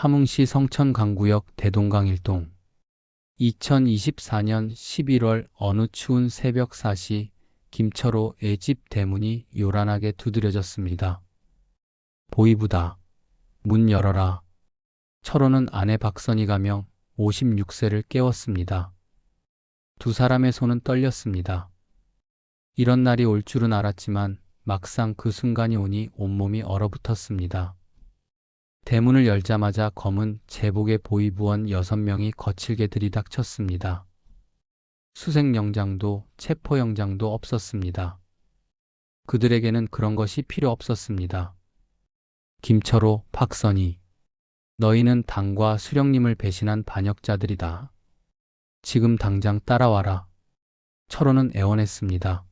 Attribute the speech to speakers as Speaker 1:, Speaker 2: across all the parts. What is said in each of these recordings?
Speaker 1: 함흥시 성천강구역 대동강 1동. 2024년 11월 어느 추운 새벽 4시 김철호의 집 대문이 요란하게 두드려졌습니다. 보이부다. 문 열어라. 철호는 아내 박선희 가명 56세를 깨웠습니다. 두 사람의 손은 떨렸습니다. 이런 날이 올 줄은 알았지만 막상 그 순간이 오니 온몸이 얼어붙었습니다. 대문을 열자마자 검은 제복의 보위부원 6명이 거칠게 들이닥쳤습니다. 수색영장도 체포영장도 없었습니다. 그들에게는 그런 것이 필요 없었습니다. 김철호, 박선희, 너희는 당과 수령님을 배신한 반역자들이다. 지금 당장 따라와라. 철호는 애원했습니다.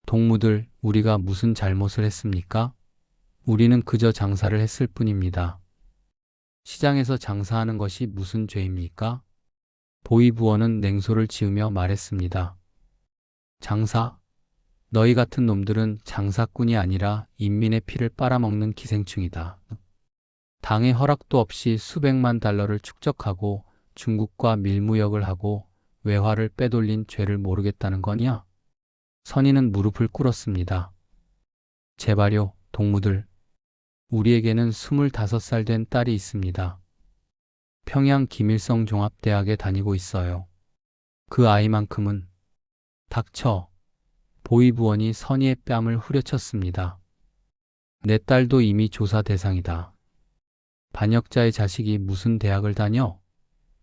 Speaker 1: 동무들, 우리가 무슨 잘못을 했습니까? 우리는 그저 장사를 했을 뿐입니다. 시장에서 장사하는 것이 무슨 죄입니까? 보위부원은 냉소를 지으며 말했습니다. 장사? 너희 같은 놈들은 장사꾼이 아니라 인민의 피를 빨아먹는 기생충이다. 당의 허락도 없이 수백만 달러를 축적하고 중국과 밀무역을 하고 외화를 빼돌린 죄를 모르겠다는 거냐? 선인은 무릎을 꿇었습니다. 제발요, 동무들. 우리에게는 25살 된 딸이 있습니다. 평양 김일성 종합대학에 다니고 있어요. 그 아이만큼은. 닥쳐. 보위부원이 선의의 뺨을 후려쳤습니다. 내 딸도 이미 조사 대상이다. 반역자의 자식이 무슨 대학을 다녀?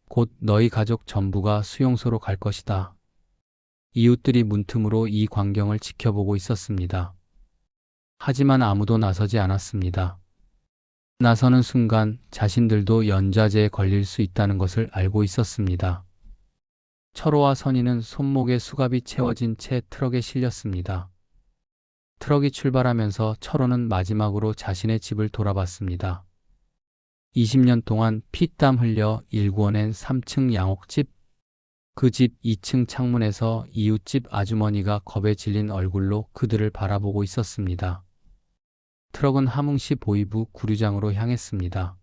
Speaker 1: 곧 너희 가족 전부가 수용소로 갈 것이다. 이웃들이 문틈으로 이 광경을 지켜보고 있었습니다. 하지만 아무도 나서지 않았습니다. 나서는 순간 자신들도 연좌제에 걸릴 수 있다는 것을 알고 있었습니다. 철호와 선희는 손목에 수갑이 채워진 채 트럭에 실렸습니다. 트럭이 출발하면서 철호는 마지막으로 자신의 집을 돌아봤습니다. 20년 동안 피땀 흘려 일구어낸 3층 양옥집. 그 집 2층 창문에서 이웃집 아주머니가 겁에 질린 얼굴로 그들을 바라보고 있었습니다. 트럭은 함흥시 보위부 구류장으로 향했습니다.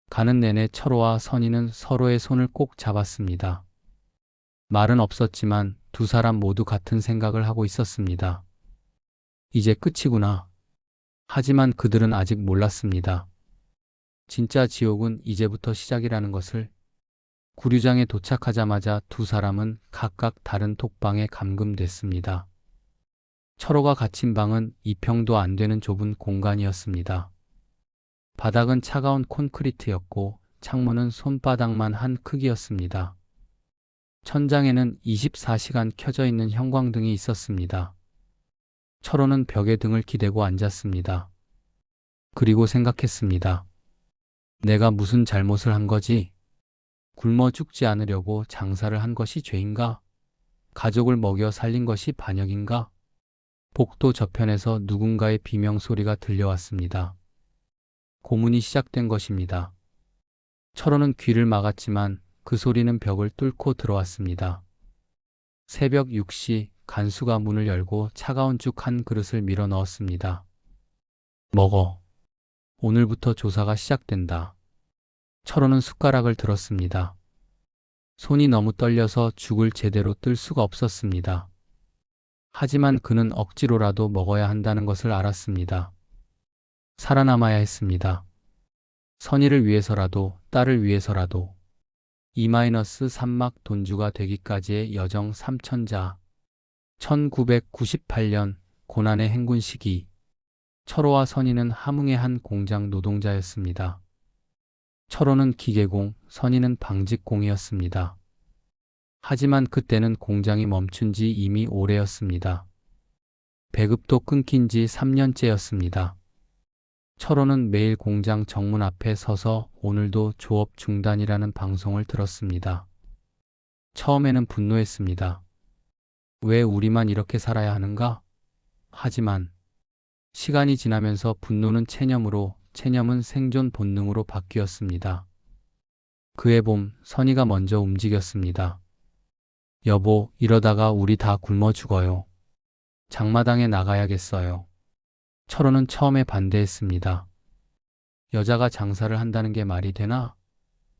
Speaker 1: 가는 내내 철호와 선희는 서로의 손을 꼭 잡았습니다. 말은 없었지만 두 사람 모두 같은 생각을 하고 있었습니다. 이제 끝이구나. 하지만 그들은 아직 몰랐습니다. 진짜 지옥은 이제부터 시작이라는 것을. 구류장에 도착하자마자 두 사람은 각각 다른 톡방에 감금됐습니다. 철호가 갇힌 방은 2평도 안 되는 좁은 공간이었습니다. 바닥은 차가운 콘크리트였고 창문은 손바닥만 한 크기였습니다. 천장에는 24시간 켜져 있는 형광등이 있었습니다. 철호는 벽에 등을 기대고 앉았습니다. 그리고 생각했습니다. 내가 무슨 잘못을 한 거지? 굶어 죽지 않으려고 장사를 한 것이 죄인가? 가족을 먹여 살린 것이 반역인가? 복도 저편에서 누군가의 비명소리가 들려왔습니다. 고문이 시작된 것입니다. 철호는 귀를 막았지만 그 소리는 벽을 뚫고 들어왔습니다. 새벽 6시 간수가 문을 열고 차가운 죽 한 그릇을 밀어 넣었습니다. 먹어. 오늘부터 조사가 시작된다. 철호는 숟가락을 들었습니다. 손이 너무 떨려서 죽을 제대로 뜰 수가 없었습니다. 하지만 그는 억지로라도 먹어야 한다는 것을 알았습니다. 살아남아야 했습니다. 선의를 위해서라도, 딸을 위해서라도. 2-3막 돈주가 되기까지의 여정 3천자. 1998년 고난의 행군 시기. 철호와 선희는 함흥의 한 공장 노동자였습니다. 철호는 기계공, 선희는 방직공이었습니다. 하지만 그때는 공장이 멈춘 지 이미 오래였습니다. 배급도 끊긴 지 3년째였습니다. 철호는 매일 공장 정문 앞에 서서 오늘도 조업 중단이라는 방송을 들었습니다. 처음에는 분노했습니다. 왜 우리만 이렇게 살아야 하는가? 하지만 시간이 지나면서 분노는 체념으로, 체념은 생존 본능으로 바뀌었습니다. 그해 봄, 선희가 먼저 움직였습니다. 여보, 이러다가 우리 다 굶어 죽어요. 장마당에 나가야겠어요. 철호는 처음에 반대했습니다. 여자가 장사를 한다는 게 말이 되나?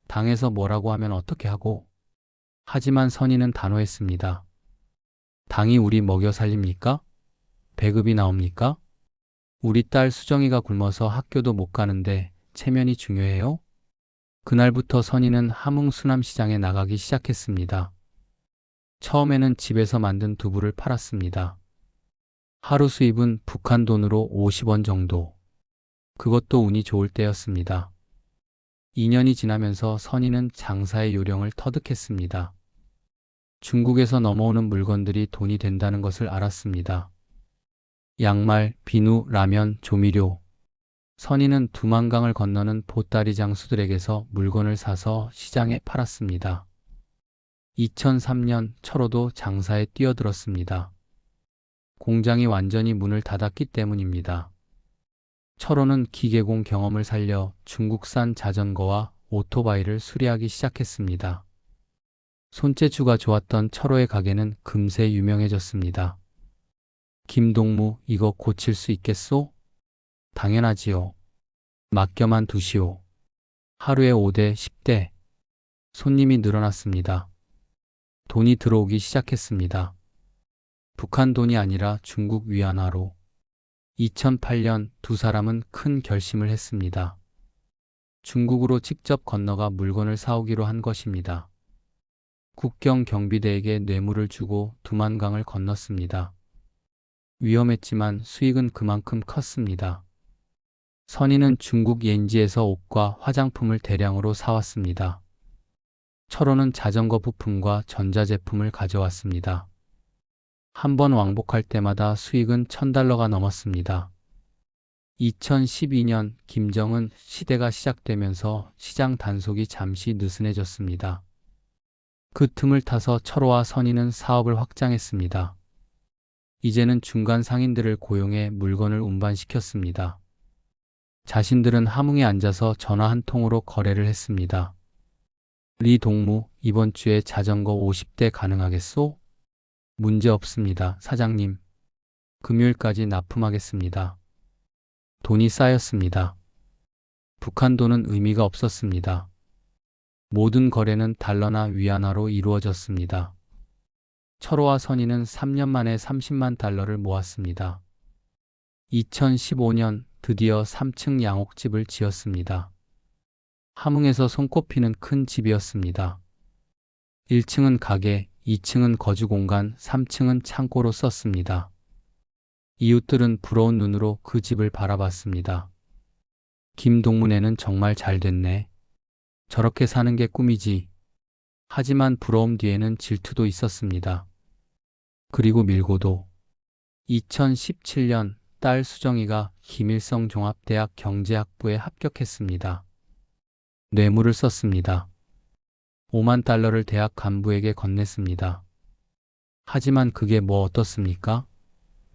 Speaker 1: 당에서 뭐라고 하면 어떻게 하고? 하지만 선희는 단호했습니다. 당이 우리 먹여 살립니까? 배급이 나옵니까? 우리 딸 수정이가 굶어서 학교도 못 가는데 체면이 중요해요? 그날부터 선희는 함흥수남시장에 나가기 시작했습니다. 처음에는 집에서 만든 두부를 팔았습니다. 하루 수입은 북한 돈으로 50원 정도. 그것도 운이 좋을 때였습니다. 2년이 지나면서 선희는 장사의 요령을 터득했습니다. 중국에서 넘어오는 물건들이 돈이 된다는 것을 알았습니다. 양말, 비누, 라면, 조미료. 선희는 두만강을 건너는 보따리 장수들에게서 물건을 사서 시장에 팔았습니다. 2003년 철호도 장사에 뛰어들었습니다. 공장이 완전히 문을 닫았기 때문입니다. 철호는 기계공 경험을 살려 중국산 자전거와 오토바이를 수리하기 시작했습니다. 손재주가 좋았던 철호의 가게는 금세 유명해졌습니다. 김동무, 이거 고칠 수 있겠소? 당연하지요. 맡겨만 두시오. 하루에 5대, 10대. 손님이 늘어났습니다. 돈이 들어오기 시작했습니다. 북한 돈이 아니라 중국 위안화로. 2008년 두 사람은 큰 결심을 했습니다. 중국으로 직접 건너가 물건을 사오기로 한 것입니다. 국경 경비대에게 뇌물을 주고 두만강을 건넜습니다. 위험했지만 수익은 그만큼 컸습니다. 선희는 중국 옌지에서 옷과 화장품을 대량으로 사왔습니다. 철호는 자전거 부품과 전자제품을 가져왔습니다. 한 번 왕복할 때마다 수익은 $1,000가 넘었습니다. 2012년 김정은 시대가 시작되면서 시장 단속이 잠시 느슨해졌습니다. 그 틈을 타서 철호와 선희는 사업을 확장했습니다. 이제는 중간 상인들을 고용해 물건을 운반시켰습니다. 자신들은 함흥에 앉아서 전화 한 통으로 거래를 했습니다. 리 동무, 이번 주에 자전거 50대 가능하겠소? 문제 없습니다, 사장님. 금요일까지 납품하겠습니다. 돈이 쌓였습니다. 북한 돈은 의미가 없었습니다. 모든 거래는 달러나 위안화로 이루어졌습니다. 철호와 선희는 3년 만에 $300,000를 모았습니다. 2015년 드디어 3층 양옥집을 지었습니다. 함흥에서 손꼽히는 큰 집이었습니다. 1층은 가게, 2층은 거주 공간, 3층은 창고로 썼습니다. 이웃들은 부러운 눈으로 그 집을 바라봤습니다. 김동문에는 정말 잘 됐네. 저렇게 사는 게 꿈이지. 하지만 부러움 뒤에는 질투도 있었습니다. 그리고 밀고도. 2017년 딸 수정이가 김일성 종합대학 경제학부에 합격했습니다. 뇌물을 썼습니다. $50,000를 대학 간부에게 건넸습니다. 하지만 그게 뭐 어떻습니까?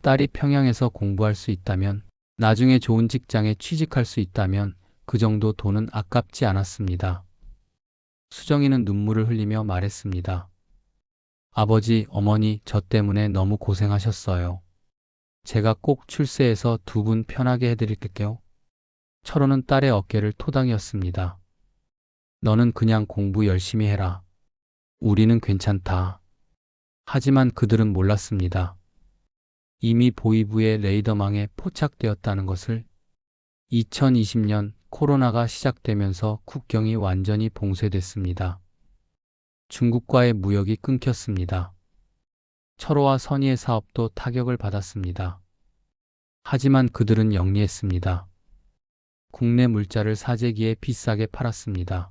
Speaker 1: 딸이 평양에서 공부할 수 있다면, 나중에 좋은 직장에 취직할 수 있다면 그 정도 돈은 아깝지 않았습니다. 수정이는 눈물을 흘리며 말했습니다. 아버지, 어머니, 저 때문에 너무 고생하셨어요. 제가 꼭 출세해서 두 분 편하게 해드릴게요. 철호는 딸의 어깨를 토닥였습니다. 너는 그냥 공부 열심히 해라. 우리는 괜찮다. 하지만 그들은 몰랐습니다. 이미 보이부의 레이더망에 포착되었다는 것을. 2020년 코로나가 시작되면서 국경이 완전히 봉쇄됐습니다. 중국과의 무역이 끊겼습니다. 철호와 선희의 사업도 타격을 받았습니다. 하지만 그들은 영리했습니다. 국내 물자를 사재기에 비싸게 팔았습니다.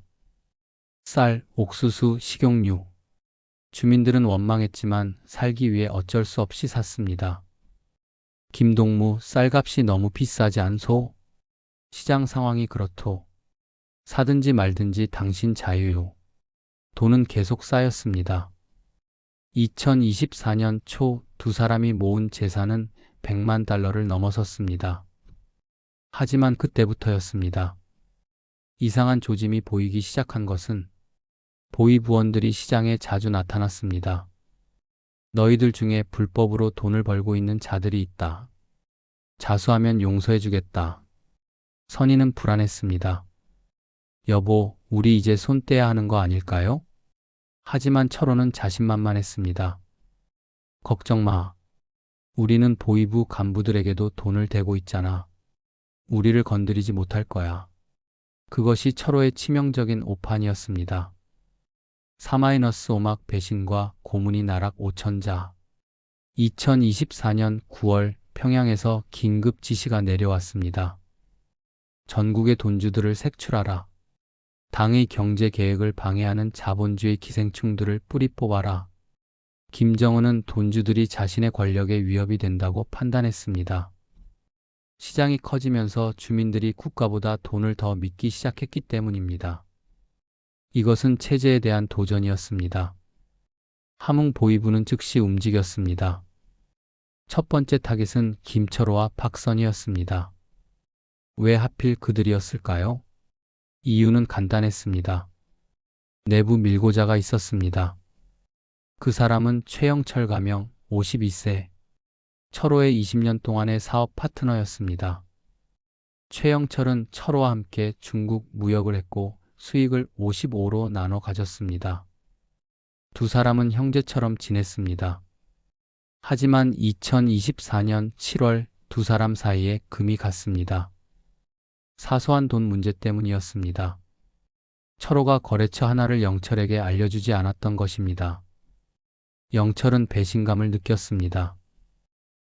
Speaker 1: 쌀, 옥수수, 식용유. 주민들은 원망했지만 살기 위해 어쩔 수 없이 샀습니다. 김동무, 쌀값이 너무 비싸지 않소? 시장 상황이 그렇소. 사든지 말든지 당신 자유요. 돈은 계속 쌓였습니다. 2024년 초 두 사람이 모은 재산은 $1,000,000를 넘어섰습니다. 하지만 그때부터였습니다. 이상한 조짐이 보이기 시작한 것은 보이부원들이 시장에 자주 나타났습니다. 너희들 중에 불법으로 돈을 벌고 있는 자들이 있다. 자수하면 용서해주겠다. 선희는 불안했습니다. 여보, 우리 이제 손 떼야 하는 거 아닐까요? 하지만 철호는 자신만만했습니다. 걱정 마. 우리는 보이부 간부들에게도 돈을 대고 있잖아. 우리를 건드리지 못할 거야. 그것이 철호의 치명적인 오판이었습니다. 4-5막 배신과 고문이 나락 5천자. 2024년 9월 평양에서 긴급 지시가 내려왔습니다. 전국의 돈주들을 색출하라. 당의 경제 계획을 방해하는 자본주의 기생충들을 뿌리 뽑아라. 김정은은 돈주들이 자신의 권력에 위협이 된다고 판단했습니다. 시장이 커지면서 주민들이 국가보다 돈을 더 믿기 시작했기 때문입니다. 이것은 체제에 대한 도전이었습니다. 함흥 보위부는 즉시 움직였습니다. 첫 번째 타깃은 김철호와 박선희였습니다. 왜 하필 그들이었을까요? 이유는 간단했습니다. 내부 밀고자가 있었습니다. 그 사람은 최영철 가명 52세. 철호의 20년 동안의 사업 파트너였습니다. 최영철은 철호와 함께 중국 무역을 했고 수익을 55로 나눠 가졌습니다. 두 사람은 형제처럼 지냈습니다. 하지만 2024년 7월 두 사람 사이에 금이 갔습니다. 사소한 돈 문제 때문이었습니다. 철호가 거래처 하나를 영철에게 알려주지 않았던 것입니다. 영철은 배신감을 느꼈습니다.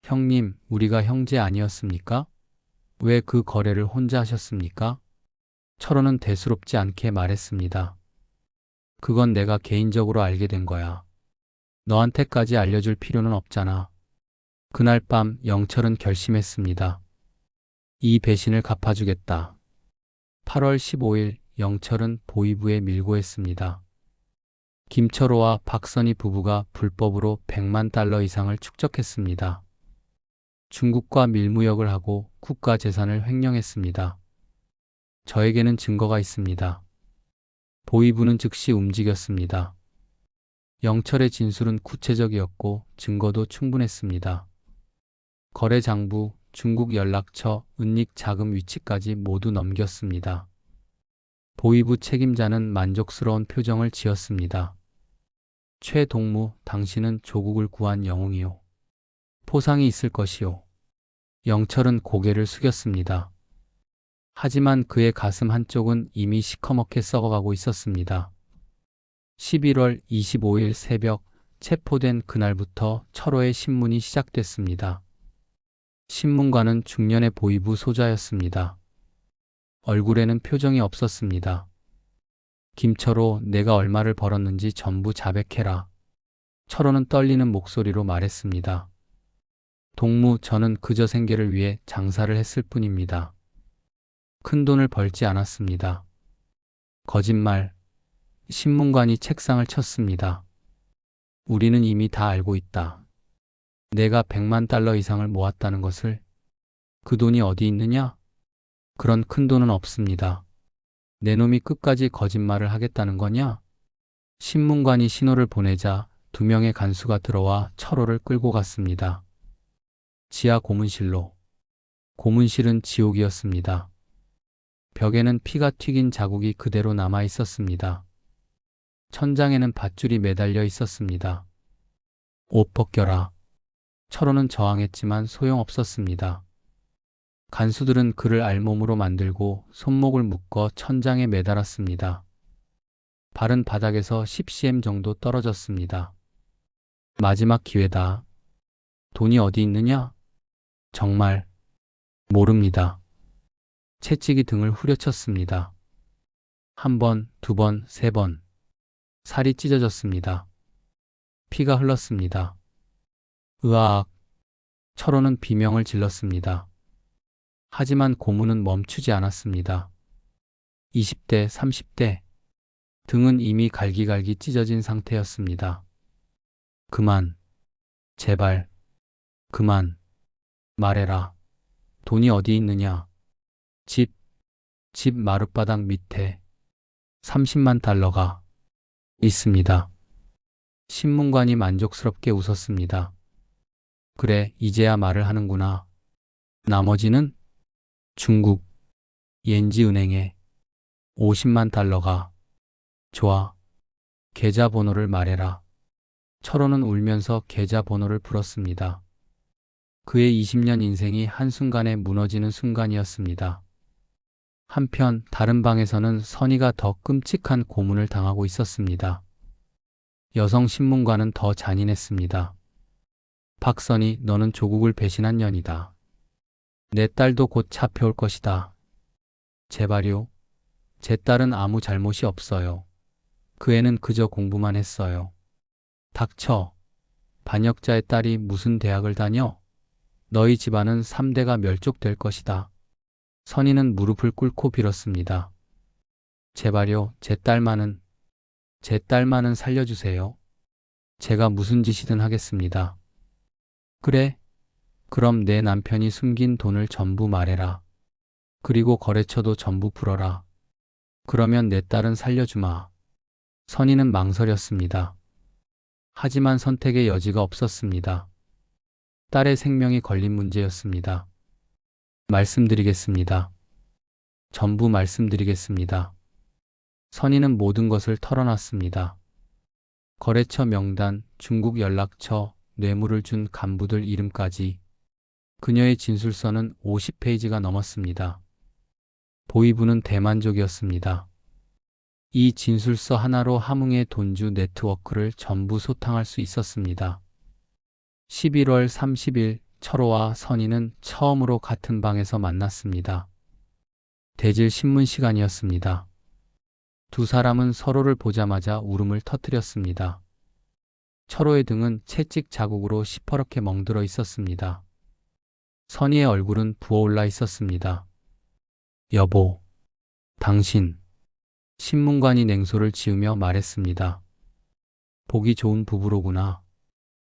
Speaker 1: 형님, 우리가 형제 아니었습니까? 왜 그 거래를 혼자 하셨습니까? 철호는 대수롭지 않게 말했습니다. 그건 내가 개인적으로 알게 된 거야. 너한테까지 알려줄 필요는 없잖아. 그날 밤 영철은 결심했습니다. 이 배신을 갚아주겠다. 8월 15일 영철은 보위부에 밀고했습니다. 김철호와 박선희 부부가 불법으로 100만 달러 이상을 축적했습니다. 중국과 밀무역을 하고 국가 재산을 횡령했습니다. 저에게는 증거가 있습니다. 보위부는 즉시 움직였습니다. 영철의 진술은 구체적이었고 증거도 충분했습니다. 거래 장부, 중국 연락처, 은닉 자금 위치까지 모두 넘겼습니다. 보위부 책임자는 만족스러운 표정을 지었습니다. 최동무, 당신은 조국을 구한 영웅이요. 포상이 있을 것이요. 영철은 고개를 숙였습니다. 하지만 그의 가슴 한쪽은 이미 시커멓게 썩어가고 있었습니다. 11월 25일 새벽, 체포된 그날부터 철호의 신문이 시작됐습니다. 신문가는 중년의 보위부 소자였습니다. 얼굴에는 표정이 없었습니다. 김철호, 내가 얼마를 벌었는지 전부 자백해라. 철호는 떨리는 목소리로 말했습니다. 동무, 저는 그저 생계를 위해 장사를 했을 뿐입니다. 큰 돈을 벌지 않았습니다. 거짓말. 신문관이 책상을 쳤습니다. 우리는 이미 다 알고 있다. 내가 100만 달러 이상을 모았다는 것을. 그 돈이 어디 있느냐? 그런 큰 돈은 없습니다. 내 놈이 끝까지 거짓말을 하겠다는 거냐? 신문관이 신호를 보내자 2명의 간수가 들어와 철호를 끌고 갔습니다. 지하 고문실로. 고문실은 지옥이었습니다. 벽에는 피가 튀긴 자국이 그대로 남아 있었습니다. 천장에는 밧줄이 매달려 있었습니다. 옷 벗겨라. 철호는 저항했지만 소용없었습니다. 간수들은 그를 알몸으로 만들고 손목을 묶어 천장에 매달았습니다. 발은 바닥에서 10cm 정도 떨어졌습니다. 마지막 기회다. 돈이 어디 있느냐? 정말 모릅니다. 채찍이 등을 후려쳤습니다. 1번, 2번, 3번. 살이 찢어졌습니다. 피가 흘렀습니다. 으아악. 철호는 비명을 질렀습니다. 하지만 고문은 멈추지 않았습니다. 20대, 30대. 등은 이미 갈기갈기 찢어진 상태였습니다. 그만. 제발. 그만. 말해라. 돈이 어디 있느냐? 집 마룻바닥 밑에 30만 달러가 있습니다. 신문관이 만족스럽게 웃었습니다. 그래, 이제야 말을 하는구나. 나머지는? 중국. 옌지은행에 50만 달러가. 좋아. 계좌번호를 말해라. 철호는 울면서 계좌번호를 불었습니다. 그의 20년 인생이 한순간에 무너지는 순간이었습니다. 한편 다른 방에서는 선희가 더 끔찍한 고문을 당하고 있었습니다. 여성 신문관은 더 잔인했습니다. 박선희, 너는 조국을 배신한 년이다. 내 딸도 곧 잡혀올 것이다. 제발요. 제 딸은 아무 잘못이 없어요. 그 애는 그저 공부만 했어요. 닥쳐. 반역자의 딸이 무슨 대학을 다녀? 너희 집안은 3대가 멸족될 것이다. 선희는 무릎을 꿇고 빌었습니다. 제발요, 제 딸만은 살려주세요. 제가 무슨 짓이든 하겠습니다. 그래? 그럼 내 남편이 숨긴 돈을 전부 말해라. 그리고 거래처도 전부 풀어라. 그러면 내 딸은 살려주마. 선희는 망설였습니다. 하지만 선택의 여지가 없었습니다. 딸의 생명이 걸린 문제였습니다. 말씀드리겠습니다. 전부 말씀드리겠습니다. 선희는 모든 것을 털어놨습니다. 거래처 명단, 중국 연락처, 뇌물을 준 간부들 이름까지. 그녀의 진술서는 50페이지가 넘었습니다. 보이부는 대만족이었습니다. 이 진술서 하나로 함흥의 돈주 네트워크를 전부 소탕할 수 있었습니다. 11월 30일 철호와 선희는 처음으로 같은 방에서 만났습니다. 대질 신문 시간이었습니다. 두 사람은 서로를 보자마자 울음을 터뜨렸습니다. 철호의 등은 채찍 자국으로 시퍼렇게 멍들어 있었습니다. 선희의 얼굴은 부어올라 있었습니다. 여보, 당신. 신문관이 냉소를 지으며 말했습니다. 보기 좋은 부부로구나.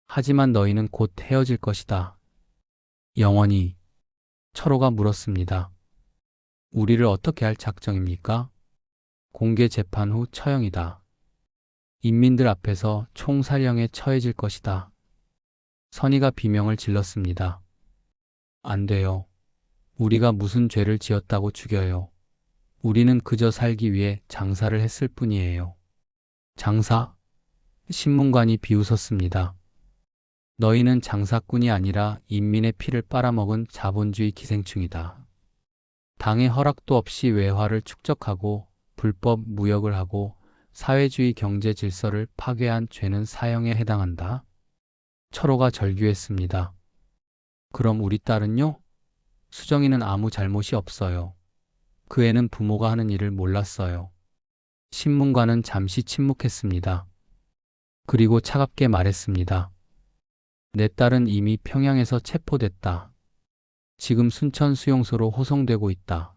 Speaker 1: 하지만 너희는 곧 헤어질 것이다. 영원히. 철호가 물었습니다. 우리를 어떻게 할 작정입니까? 공개 재판 후 처형이다. 인민들 앞에서 총살형에 처해질 것이다. 선희가 비명을 질렀습니다. 안 돼요. 우리가 무슨 죄를 지었다고 죽여요. 우리는 그저 살기 위해 장사를 했을 뿐이에요. 장사? 신문관이 비웃었습니다. 너희는 장사꾼이 아니라 인민의 피를 빨아먹은 자본주의 기생충이다. 당의 허락도 없이 외화를 축적하고 불법 무역을 하고 사회주의 경제 질서를 파괴한 죄는 사형에 해당한다. 철호가 절규했습니다. 그럼 우리 딸은요? 수정이는 아무 잘못이 없어요. 그 애는 부모가 하는 일을 몰랐어요. 신문관은 잠시 침묵했습니다. 그리고 차갑게 말했습니다. 내 딸은 이미 평양에서 체포됐다. 지금 순천 수용소로 호송되고 있다.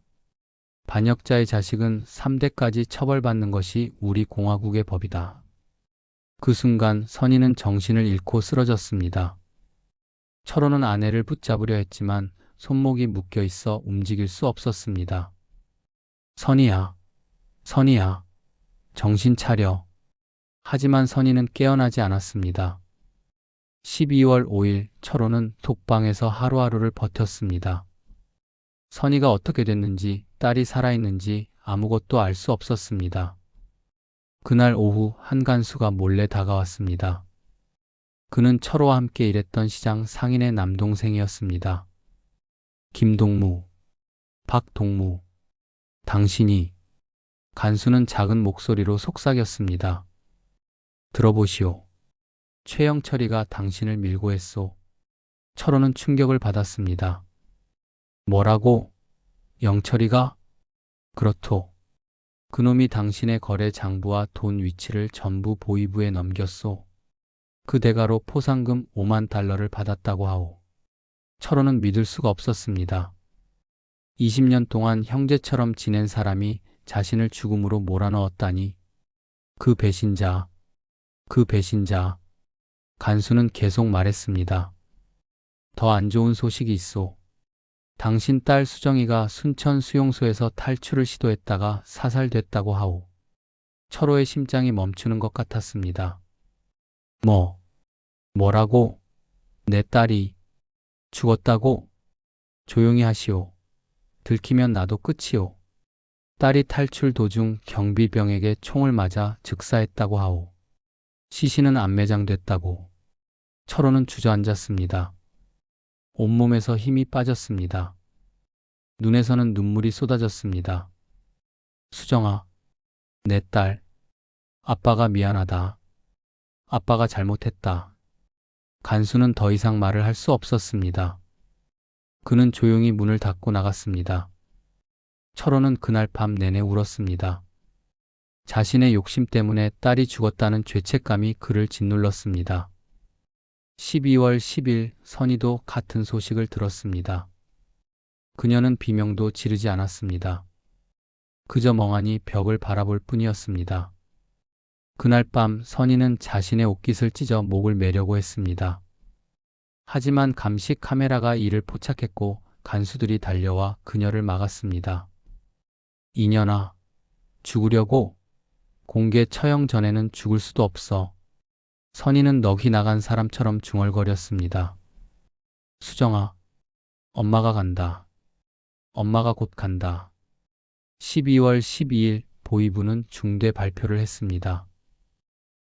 Speaker 1: 반역자의 자식은 3대까지 처벌받는 것이 우리 공화국의 법이다. 그 순간 선희는 정신을 잃고 쓰러졌습니다. 철호는 아내를 붙잡으려 했지만 손목이 묶여 있어 움직일 수 없었습니다. 선희야, 선희야, 정신 차려. 하지만 선희는 깨어나지 않았습니다. 12월 5일 철호는 톡방에서 하루하루를 버텼습니다. 선희가 어떻게 됐는지, 딸이 살아있는지 아무것도 알 수 없었습니다. 그날 오후 한간수가 몰래 다가왔습니다. 그는 철호와 함께 일했던 시장 상인의 남동생이었습니다. 김동무, 박동무, 당신이. 간수는 작은 목소리로 속삭였습니다. 들어보시오. 최영철이가 당신을 밀고 했소. 철호는 충격을 받았습니다. 뭐라고? 영철이가? 그렇소. 그놈이 당신의 거래 장부와 돈 위치를 전부 보이부에 넘겼소. 그 대가로 포상금 5만 달러를 받았다고 하오. 철호는 믿을 수가 없었습니다. 20년 동안 형제처럼 지낸 사람이 자신을 죽음으로 몰아넣었다니. 그 배신자. 간수는 계속 말했습니다. 더 안 좋은 소식이 있소. 당신 딸 수정이가 순천 수용소에서 탈출을 시도했다가 사살됐다고 하오. 철호의 심장이 멈추는 것 같았습니다. 뭐라고? 내 딸이 죽었다고? 조용히 하시오. 들키면 나도 끝이오. 딸이 탈출 도중 경비병에게 총을 맞아 즉사했다고 하오. 시신은 안매장됐다고. 철호는 주저앉았습니다. 온몸에서 힘이 빠졌습니다. 눈에서는 눈물이 쏟아졌습니다. 수정아, 내 딸. 아빠가 미안하다. 아빠가 잘못했다. 간수는 더 이상 말을 할 수 없었습니다. 그는 조용히 문을 닫고 나갔습니다. 철호는 그날 밤 내내 울었습니다. 자신의 욕심 때문에 딸이 죽었다는 죄책감이 그를 짓눌렀습니다. 12월 10일 선희도 같은 소식을 들었습니다. 그녀는 비명도 지르지 않았습니다. 그저 멍하니 벽을 바라볼 뿐이었습니다. 그날 밤 선희는 자신의 옷깃을 찢어 목을 매려고 했습니다. 하지만 감시 카메라가 이를 포착했고 간수들이 달려와 그녀를 막았습니다. 이년아, 죽으려고? 공개 처형 전에는 죽을 수도 없어. 선희는 넋이 나간 사람처럼 중얼거렸습니다. 수정아, 엄마가 간다. 엄마가 곧 간다. 12월 12일 보위부는 중대 발표를 했습니다.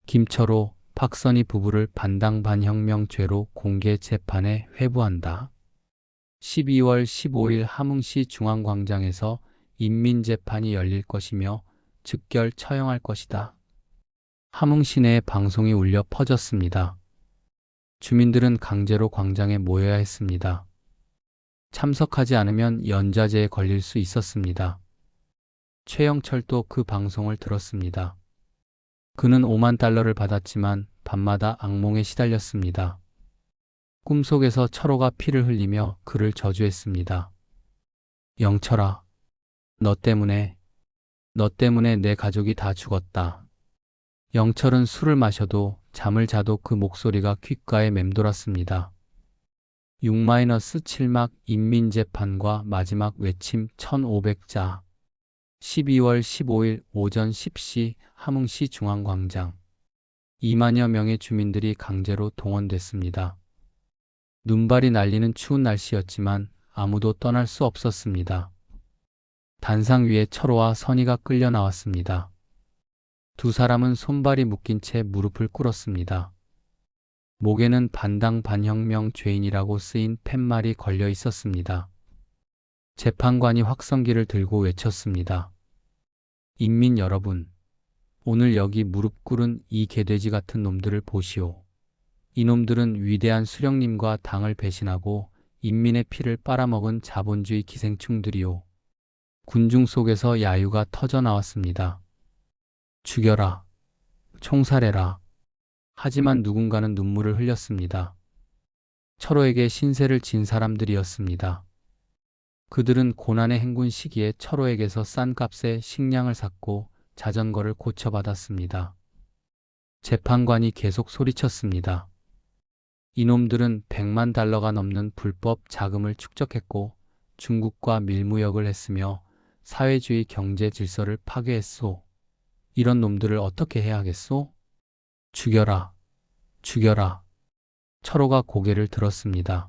Speaker 1: 김철호, 박선희 부부를 반당반혁명죄로 공개 재판에 회부한다. 12월 15일 함흥시 중앙광장에서 인민재판이 열릴 것이며 즉결 처형할 것이다. 함흥시 내에 방송이 울려 퍼졌습니다. 주민들은 강제로 광장에 모여야 했습니다. 참석하지 않으면 연좌제에 걸릴 수 있었습니다. 최영철도 그 방송을 들었습니다. 그는 5만 달러를 받았지만 밤마다 악몽에 시달렸습니다. 꿈속에서 철호가 피를 흘리며 그를 저주했습니다. 영철아, 너 때문에 내 가족이 다 죽었다. 영철은 술을 마셔도 잠을 자도 그 목소리가 귓가에 맴돌았습니다. 6-7막 인민재판과 마지막 외침 1500자. 12월 15일 오전 10시 함흥시 중앙광장. 2만여 명의 주민들이 강제로 동원됐습니다. 눈발이 날리는 추운 날씨였지만 아무도 떠날 수 없었습니다. 단상 위에 철호와 선희가 끌려 나왔습니다. 두 사람은 손발이 묶인 채 무릎을 꿇었습니다. 목에는 반당반혁명 죄인이라고 쓰인 팻말이 걸려 있었습니다. 재판관이 확성기를 들고 외쳤습니다. 인민 여러분, 오늘 여기 무릎 꿇은 이 개돼지 같은 놈들을 보시오. 이놈들은 위대한 수령님과 당을 배신하고 인민의 피를 빨아먹은 자본주의 기생충들이오. 군중 속에서 야유가 터져 나왔습니다. 죽여라. 총살해라. 하지만 누군가는 눈물을 흘렸습니다. 철호에게 신세를 진 사람들이었습니다. 그들은 고난의 행군 시기에 철호에게서 싼 값에 식량을 샀고 자전거를 고쳐받았습니다. 재판관이 계속 소리쳤습니다. 이놈들은 100만 달러가 넘는 불법 자금을 축적했고 중국과 밀무역을 했으며 사회주의 경제 질서를 파괴했소. 이런 놈들을 어떻게 해야 하겠소? 죽여라. 죽여라. 철호가 고개를 들었습니다.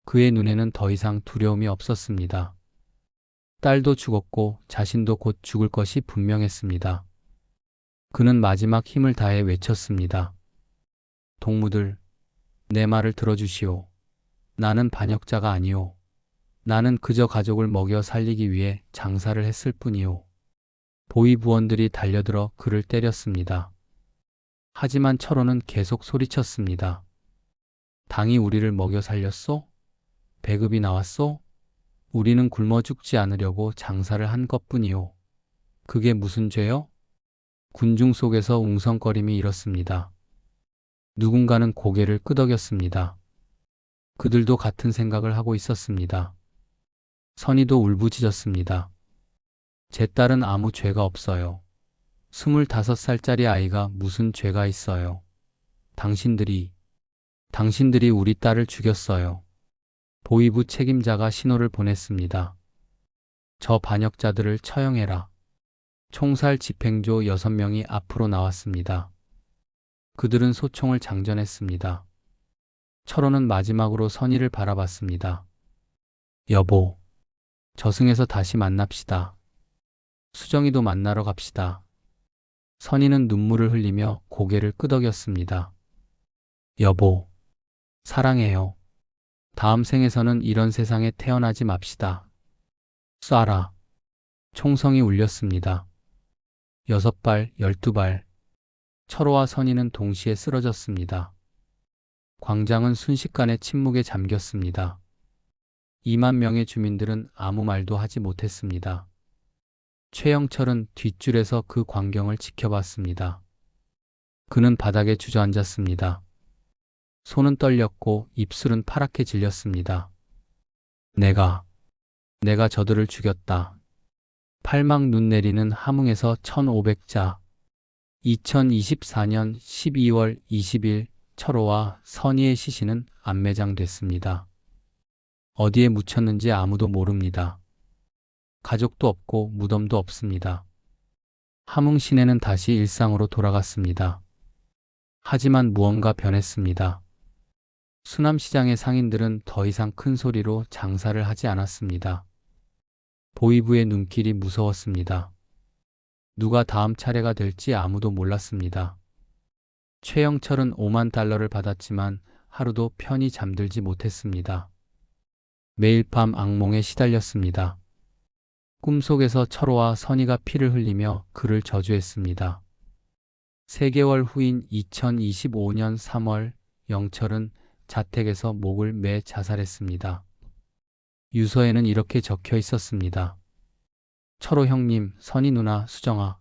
Speaker 1: 그의 눈에는 더 이상 두려움이 없었습니다. 딸도 죽었고 자신도 곧 죽을 것이 분명했습니다. 그는 마지막 힘을 다해 외쳤습니다. 동무들, 내 말을 들어주시오. 나는 반역자가 아니오. 나는 그저 가족을 먹여 살리기 위해 장사를 했을 뿐이오. 보위부원들이 달려들어 그를 때렸습니다. 하지만 철호는 계속 소리쳤습니다. 당이 우리를 먹여 살렸소? 배급이 나왔소? 우리는 굶어 죽지 않으려고 장사를 한 것뿐이오. 그게 무슨 죄요? 군중 속에서 웅성거림이 일었습니다. 누군가는 고개를 끄덕였습니다. 그들도 같은 생각을 하고 있었습니다. 선희도 울부짖었습니다. 제 딸은 아무 죄가 없어요. 25살짜리 아이가 무슨 죄가 있어요. 당신들이 우리 딸을 죽였어요. 보위부 책임자가 신호를 보냈습니다. 저 반역자들을 처형해라. 총살 집행조 6명이 앞으로 나왔습니다. 그들은 소총을 장전했습니다. 철호는 마지막으로 선희를 바라봤습니다. 여보, 저승에서 다시 만납시다. 수정이도 만나러 갑시다. 선희는 눈물을 흘리며 고개를 끄덕였습니다. 여보, 사랑해요. 다음 생에서는 이런 세상에 태어나지 맙시다. 쏴라. 총성이 울렸습니다. 6발, 12발. 철호와 선희는 동시에 쓰러졌습니다. 광장은 순식간에 침묵에 잠겼습니다. 2만 명의 주민들은 아무 말도 하지 못했습니다. 최영철은 뒷줄에서 그 광경을 지켜봤습니다. 그는 바닥에 주저앉았습니다. 손은 떨렸고 입술은 파랗게 질렸습니다. 내가 저들을 죽였다. 팔막 눈 내리는 함흥에서 1500자. 2024년 12월 20일 철호와 선희의 시신은 안매장됐습니다. 어디에 묻혔는지 아무도 모릅니다. 가족도 없고 무덤도 없습니다. 함흥 시내는 다시 일상으로 돌아갔습니다. 하지만 무언가 변했습니다. 수남시장의 상인들은 더 이상 큰 소리로 장사를 하지 않았습니다. 보이부의 눈길이 무서웠습니다. 누가 다음 차례가 될지 아무도 몰랐습니다. 최영철은 5만 달러를 받았지만 하루도 편히 잠들지 못했습니다. 매일 밤 악몽에 시달렸습니다. 꿈속에서 철호와 선희가 피를 흘리며 그를 저주했습니다. 3개월 후인 2025년 3월 영철은 자택에서 목을 매 자살했습니다. 유서에는 이렇게 적혀 있었습니다. 철호 형님, 선희 누나, 수정아.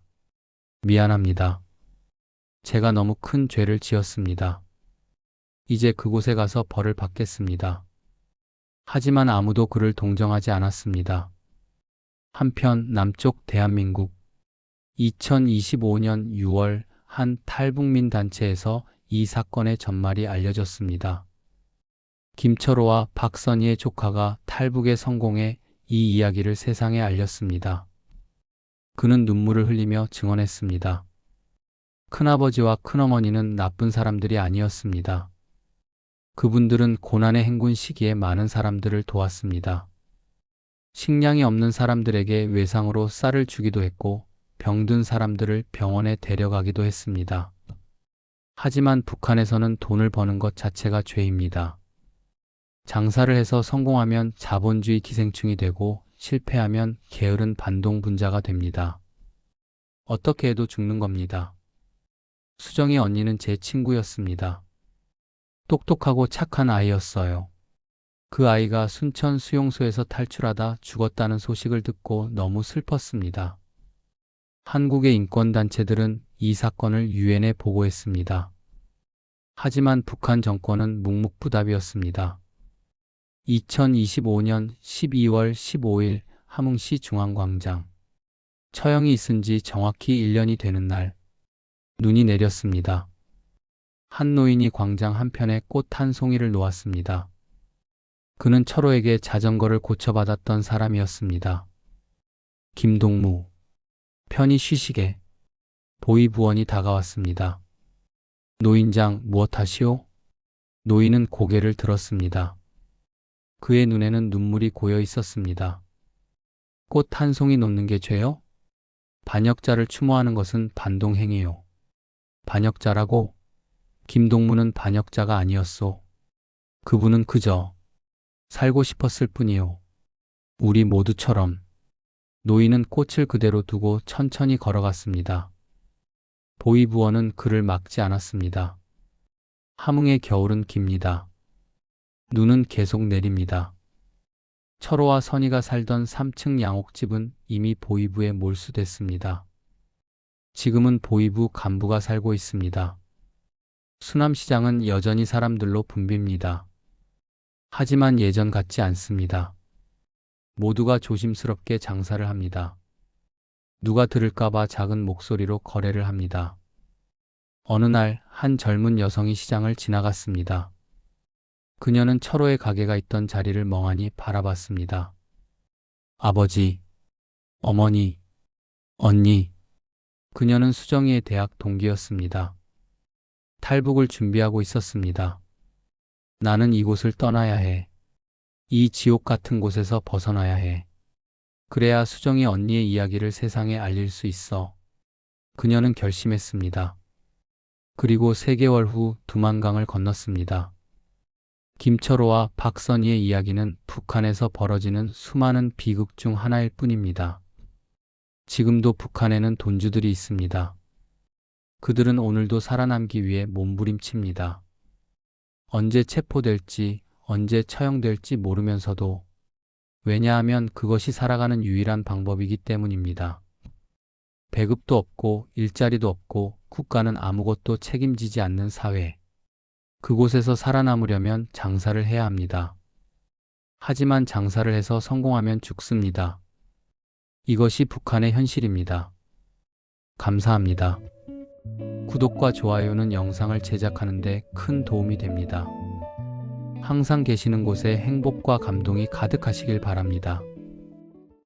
Speaker 1: 미안합니다. 제가 너무 큰 죄를 지었습니다. 이제 그곳에 가서 벌을 받겠습니다. 하지만 아무도 그를 동정하지 않았습니다. 한편 남쪽 대한민국 2025년 6월 한 탈북민 단체에서 이 사건의 전말이 알려졌습니다. 김철호와 박선희의 조카가 탈북에 성공해 이 이야기를 세상에 알렸습니다. 그는 눈물을 흘리며 증언했습니다. 큰아버지와 큰어머니는 나쁜 사람들이 아니었습니다. 그분들은 고난의 행군 시기에 많은 사람들을 도왔습니다. 식량이 없는 사람들에게 외상으로 쌀을 주기도 했고 병든 사람들을 병원에 데려가기도 했습니다. 하지만 북한에서는 돈을 버는 것 자체가 죄입니다. 장사를 해서 성공하면 자본주의 기생충이 되고 실패하면 게으른 반동분자가 됩니다. 어떻게 해도 죽는 겁니다. 수정이 언니는 제 친구였습니다. 똑똑하고 착한 아이였어요. 그 아이가 순천 수용소에서 탈출하다 죽었다는 소식을 듣고 너무 슬펐습니다. 한국의 인권단체들은 이 사건을 유엔에 보고했습니다. 하지만 북한 정권은 묵묵부답이었습니다. 2025년 12월 15일 함흥시 중앙광장. 처형이 있은 지 정확히 1년이 되는 날, 눈이 내렸습니다. 한 노인이 광장 한편에 꽃 한 송이를 놓았습니다. 그는 철호에게 자전거를 고쳐받았던 사람이었습니다. 김동무. 편히 쉬시게. 보이부원이 다가왔습니다. 노인장 무엇하시오? 노인은 고개를 들었습니다. 그의 눈에는 눈물이 고여 있었습니다. 꽃 한 송이 놓는 게 죄요? 반역자를 추모하는 것은 반동행위요. 반역자라고? 김동무는 반역자가 아니었소. 그분은 그저 살고 싶었을 뿐이요. 우리 모두처럼. 노인은 꽃을 그대로 두고 천천히 걸어갔습니다. 보이부원은 그를 막지 않았습니다. 함흥의 겨울은 깁니다. 눈은 계속 내립니다. 철호와 선희가 살던 3층 양옥집은 이미 보이부에 몰수됐습니다. 지금은 보이부 간부가 살고 있습니다. 수남시장은 여전히 사람들로 붐빕니다. 하지만 예전 같지 않습니다. 모두가 조심스럽게 장사를 합니다. 누가 들을까봐 작은 목소리로 거래를 합니다. 어느 날 한 젊은 여성이 시장을 지나갔습니다. 그녀는 철호의 가게가 있던 자리를 멍하니 바라봤습니다. 아버지, 어머니, 언니. 그녀는 수정이의 대학 동기였습니다. 탈북을 준비하고 있었습니다. 나는 이곳을 떠나야 해. 이 지옥 같은 곳에서 벗어나야 해. 그래야 수정이 언니의 이야기를 세상에 알릴 수 있어. 그녀는 결심했습니다. 그리고 3개월 후 두만강을 건넜습니다. 김철호와 박선희의 이야기는 북한에서 벌어지는 수많은 비극 중 하나일 뿐입니다. 지금도 북한에는 돈주들이 있습니다. 그들은 오늘도 살아남기 위해 몸부림칩니다. 언제 체포될지, 언제 처형될지 모르면서도, 왜냐하면 그것이 살아가는 유일한 방법이기 때문입니다. 배급도 없고 일자리도 없고 국가는 아무것도 책임지지 않는 사회. 그곳에서 살아남으려면 장사를 해야 합니다. 하지만 장사를 해서 성공하면 죽습니다. 이것이 북한의 현실입니다. 감사합니다. 구독과 좋아요는 영상을 제작하는 데 큰 도움이 됩니다. 항상 계시는 곳에 행복과 감동이 가득하시길 바랍니다.